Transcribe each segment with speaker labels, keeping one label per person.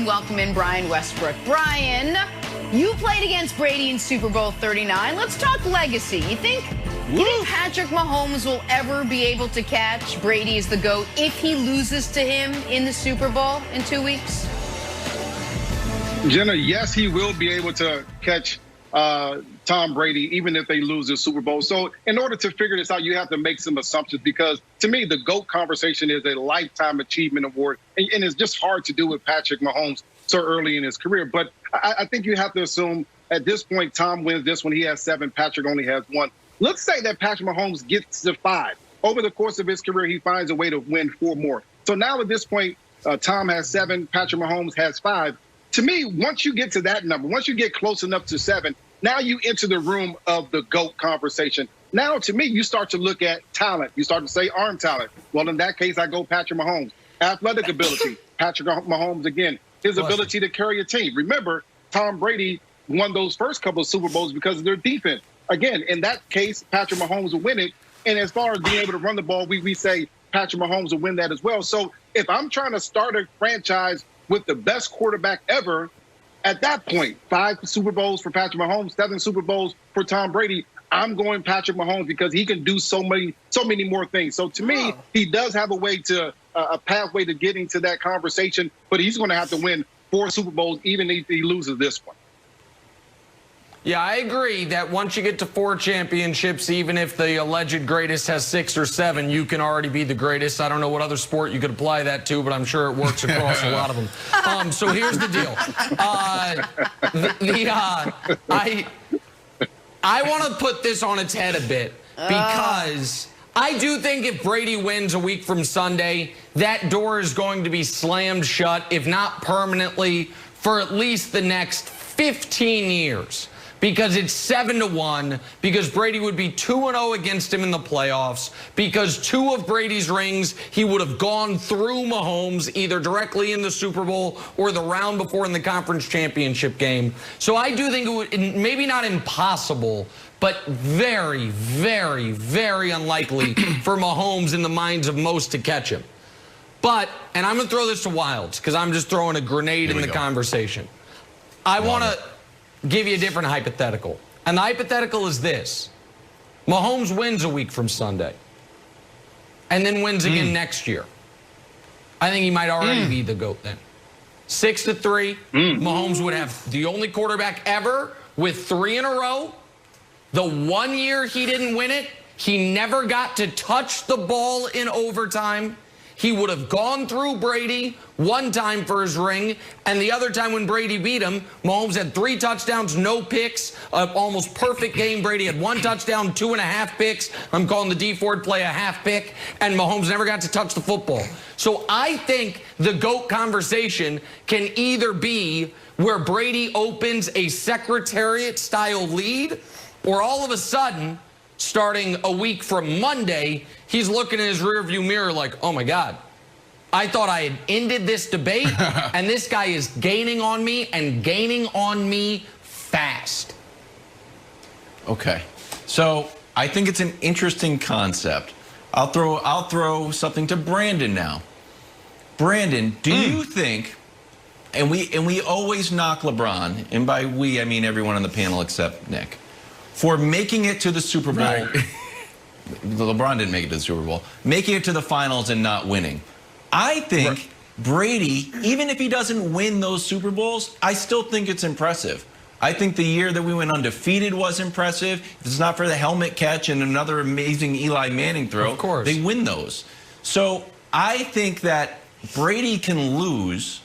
Speaker 1: and welcome in Brian Westbrook. Brian, you played against Brady in Super Bowl 39. Let's talk legacy. You think Patrick Mahomes will ever be able to catch Brady as the GOAT if he loses to him in the Super Bowl in 2 weeks?
Speaker 2: Jenna, yes, he will be able to catch Tom Brady, even if they lose the Super Bowl. So in order to figure this out, you have to make some assumptions, because to me, the GOAT conversation is a lifetime achievement award. And it's just hard to do with Patrick Mahomes so early in his career. But I think you have to assume at this point, Tom wins this one. He has 7. Patrick only has 1. Let's say that Patrick Mahomes gets to 5. Over the course of his career, he finds a way to win 4 more. So now at this point, Tom has 7. Patrick Mahomes has 5. To me, once you get to that number, once you get close enough to 7, now you enter the room of the GOAT conversation. Now, to me, you start to look at talent. You start to say arm talent. Well, in that case, I go Patrick Mahomes. Athletic ability, Patrick Mahomes again. His ability to carry a team. Remember, Tom Brady won those first couple of Super Bowls because of their defense. Again, in that case, Patrick Mahomes will win it. And as far as being able to run the ball, we say Patrick Mahomes will win that as well. So if I'm trying to start a franchise with the best quarterback ever, at that point, 5 Super Bowls for Patrick Mahomes, 7 Super Bowls for Tom Brady, I'm going Patrick Mahomes because he can do so many more things. So to me, he does have a pathway to getting to that conversation, but he's going to have to win 4 Super Bowls even if he loses this one.
Speaker 3: Yeah, I agree that once you get to 4 championships, even if the alleged greatest has 6 or 7, you can already be the greatest. I don't know what other sport you could apply that to, but I'm sure it works across a lot of them. So here's the deal. I want to put this on its head a bit, because I do think if Brady wins a week from Sunday, that door is going to be slammed shut, if not permanently, for at least the next 15 years. Because it's 7-1, because Brady would be 2-0 against him in the playoffs, because 2 of Brady's rings, he would have gone through Mahomes either directly in the Super Bowl or the round before in the conference championship game. So I do think it would, maybe not impossible, but very, very, very unlikely for Mahomes in the minds of most to catch him. But, and I'm going to throw this to Wilds, because I'm just throwing a grenade in the conversation. I want to give you a different hypothetical. And the hypothetical is this. Mahomes wins a week from Sunday and then wins again next year. I think he might already be the GOAT then. 6-3, Mahomes would have the only quarterback ever with 3 in a row. The 1 year he didn't win it, he never got to touch the ball in overtime. He would have gone through Brady 1 time for his ring, and the other time when Brady beat him, Mahomes had 3 touchdowns, no picks, almost perfect game. Brady had 1 touchdown, 2.5 picks. I'm calling the D Ford play a half pick, and Mahomes never got to touch the football. So I think the GOAT conversation can either be where Brady opens a Secretariat-style lead, or all of a sudden, starting a week from Monday, he's looking in his rearview mirror like, oh my God, I thought I had ended this debate, and this guy is gaining on me and gaining on me fast.
Speaker 4: Okay, so I think it's an interesting concept. I'll throw something to Brandon now. Brandon, do you think, and we always knock LeBron, and by we I mean everyone on the panel except Nick, for making it to the Super Bowl. Right. LeBron didn't make it to the Super Bowl. Making it to the finals and not winning. I think Brady, even if he doesn't win those Super Bowls, I still think it's impressive. I think the year that we went undefeated was impressive. If it's not for the helmet catch and another amazing Eli Manning throw,
Speaker 3: of course,
Speaker 4: they win those. So I think that Brady can lose,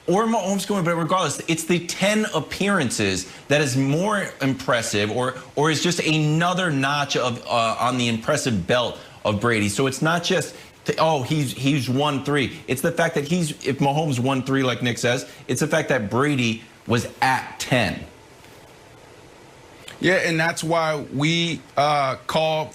Speaker 4: or Mahomes going, but regardless, it's the 10 appearances that is more impressive, or is just another notch of on the impressive belt of Brady. So it's not just, oh, he's won 3. It's the fact that if Mahomes won 3, like Nick says, it's the fact that Brady was at 10.
Speaker 5: Yeah, and that's why we call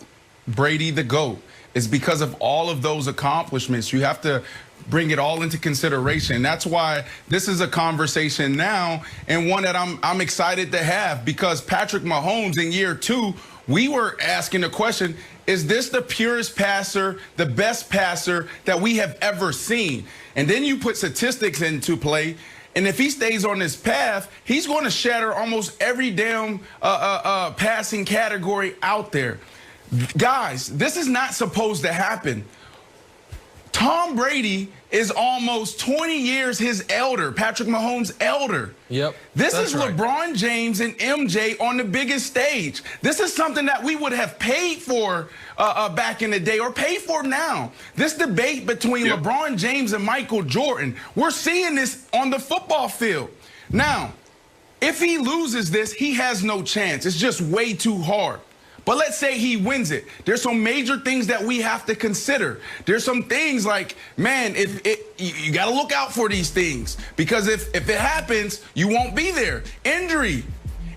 Speaker 5: Brady the GOAT. It's because of all of those accomplishments. You have to bring it all into consideration. That's why this is a conversation now, and one that I'm excited to have, because Patrick Mahomes in year 2, we were asking the question, is this the purest passer, the best passer that we have ever seen? And then you put statistics into play, And if he stays on this path, he's going to shatter almost every damn passing category out there. Guys, this is not supposed to happen. Tom Brady is almost 20 years his elder, Patrick Mahomes' elder.
Speaker 3: Yep.
Speaker 5: This is LeBron James and MJ on the biggest stage. This is something that we would have paid for back in the day or pay for now. This debate between LeBron James and Michael Jordan, we're seeing this on the football field. Now, if he loses this, he has no chance. It's just way too hard. But let's say he wins it. There's some major things that we have to consider. There's some things like, man, you got to look out for these things, because if it happens, you won't be there. Injury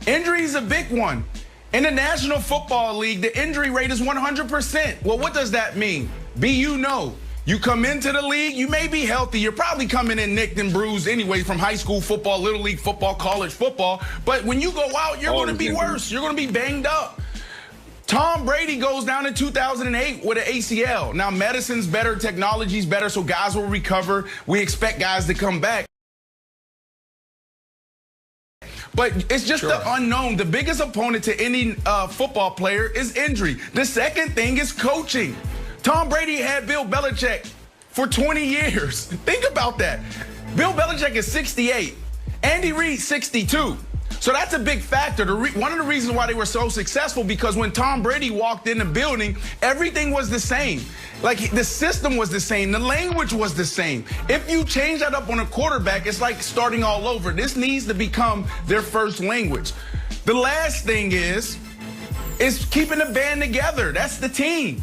Speaker 5: is a big one. In the National Football League, the injury rate is 100%. Well, what does that mean? You come into the league, you may be healthy. You're probably coming in nicked and bruised anyway from high school football, little league football, college football. But when you go out, you're going to be worse. You're going to be banged up. Tom Brady goes down in 2008 with an ACL. Now, medicine's better, technology's better, so guys will recover. We expect guys to come back. But it's just the unknown. The biggest opponent to any football player is injury. The second thing is coaching. Tom Brady had Bill Belichick for 20 years. Think about that. Bill Belichick is 68. Andy Reid, 62. So that's a big factor. One of the reasons why they were so successful, because when Tom Brady walked in the building, everything was the same. Like, the system was the same. The language was the same. If you change that up on a quarterback, it's like starting all over. This needs to become their first language. The last thing is keeping the band together. That's the team.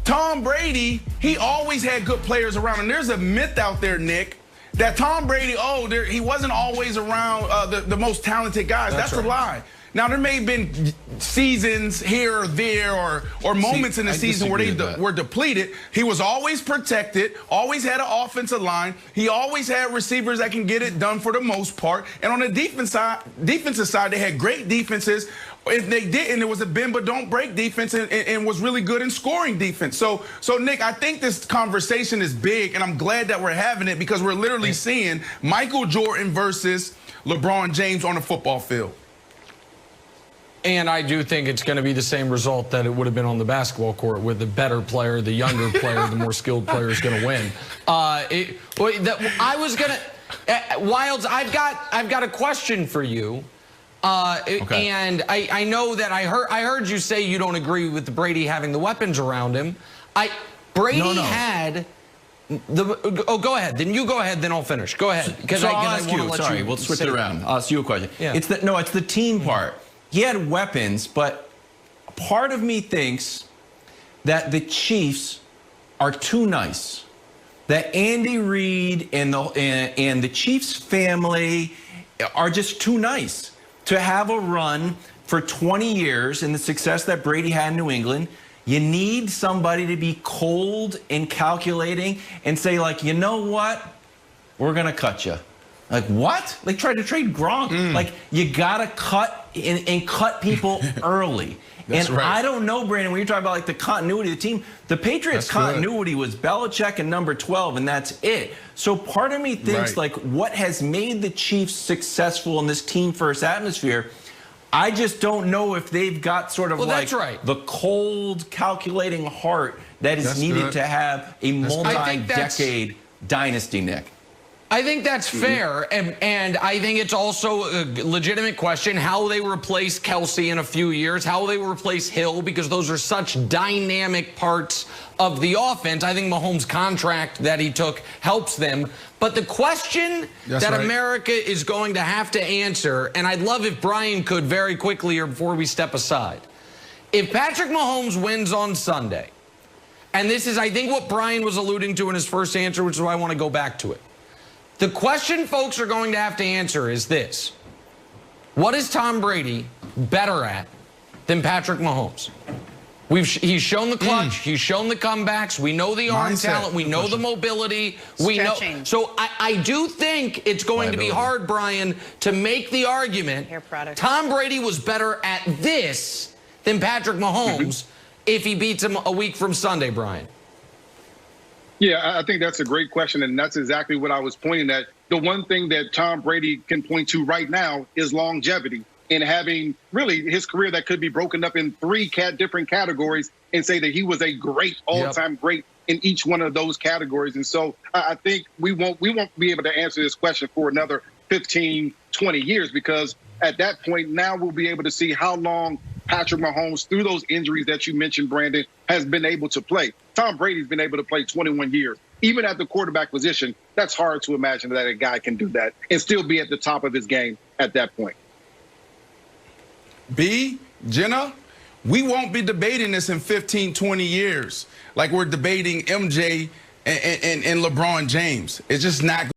Speaker 5: Tom Brady, he always had good players around him. There's a myth out there, Nick, that Tom Brady, he wasn't always around the most talented guys. That's a lie. Now, there may have been seasons here or there or moments in the season where they were depleted. He was always protected, always had an offensive line. He always had receivers that can get it done for the most part. And on the defensive side, they had great defenses. If they didn't, it was a bend but don't break defense and was really good in scoring defense. So Nick, I think this conversation is big, and I'm glad that we're having it, because we're literally seeing Michael Jordan versus LeBron James on the football field.
Speaker 3: And I do think it's going to be the same result that it would have been on the basketball court, with the better player, the younger player, the more skilled player is going to win. Wilds, I've got a question for you. And I know that I heard you say you don't agree with the Brady having the weapons around him. Brady had the. Oh, go ahead. Then you go ahead. Then I'll finish. Go ahead.
Speaker 4: So I'll ask you. Sorry, we'll switch it around. I'll ask you a question.
Speaker 3: Yeah.
Speaker 4: It's the team part. He had weapons, but part of me thinks that the Chiefs are too nice. That Andy Reid and the Chiefs family are just too nice to have a run for 20 years and the success that Brady had in New England. You need somebody to be cold and calculating and say, like, you know what? We're going to cut you. Like, what? They tried to trade Gronk. Like, you got to cut and cut people early. And I don't know, Brandon, when you're talking about, like, the continuity of the team, the Patriots' continuity was Belichick and number 12, and that's it. So part of me thinks, like, what has made the Chiefs successful in this team-first atmosphere, I just don't know if they've got sort of the cold, calculating heart that is needed to have a multi-decade dynasty, Nick.
Speaker 3: I think that's fair, and I think it's also a legitimate question how they replace Kelsey in a few years, how they replace Hill, because those are such dynamic parts of the offense. I think Mahomes' contract that he took helps them. But the question that America is going to have to answer, and I'd love if Brian could very quickly or before we step aside, if Patrick Mahomes wins on Sunday, and this is, I think, what Brian was alluding to in his first answer, which is why I want to go back to it. The question folks are going to have to answer is this. What is Tom Brady better at than Patrick Mahomes? He's shown the clutch. He's shown the comebacks. We know the arm talent. We know the mobility. We know. So I do think it's going to be hard, Brian, to make the argument Tom Brady was better at this than Patrick Mahomes if he beats him a week from Sunday, Brian.
Speaker 2: Yeah, I think that's a great question, and that's exactly what I was pointing at. the one thing that Tom Brady can point to right now is longevity and having really his career that could be broken up in three different categories and say that he was a great all-time great in each one of those categories. And so I think we won't be able to answer this question for another 15, 20 years, because at that point now we'll be able to see how long Patrick Mahomes, through those injuries that you mentioned, Brandon, has been able to play. Tom Brady's been able to play 21 years. Even at the quarterback position, that's hard to imagine that a guy can do that and still be at the top of his game at that point.
Speaker 5: Jenna, we won't be debating this in 15, 20 years like we're debating MJ and LeBron James. It's just not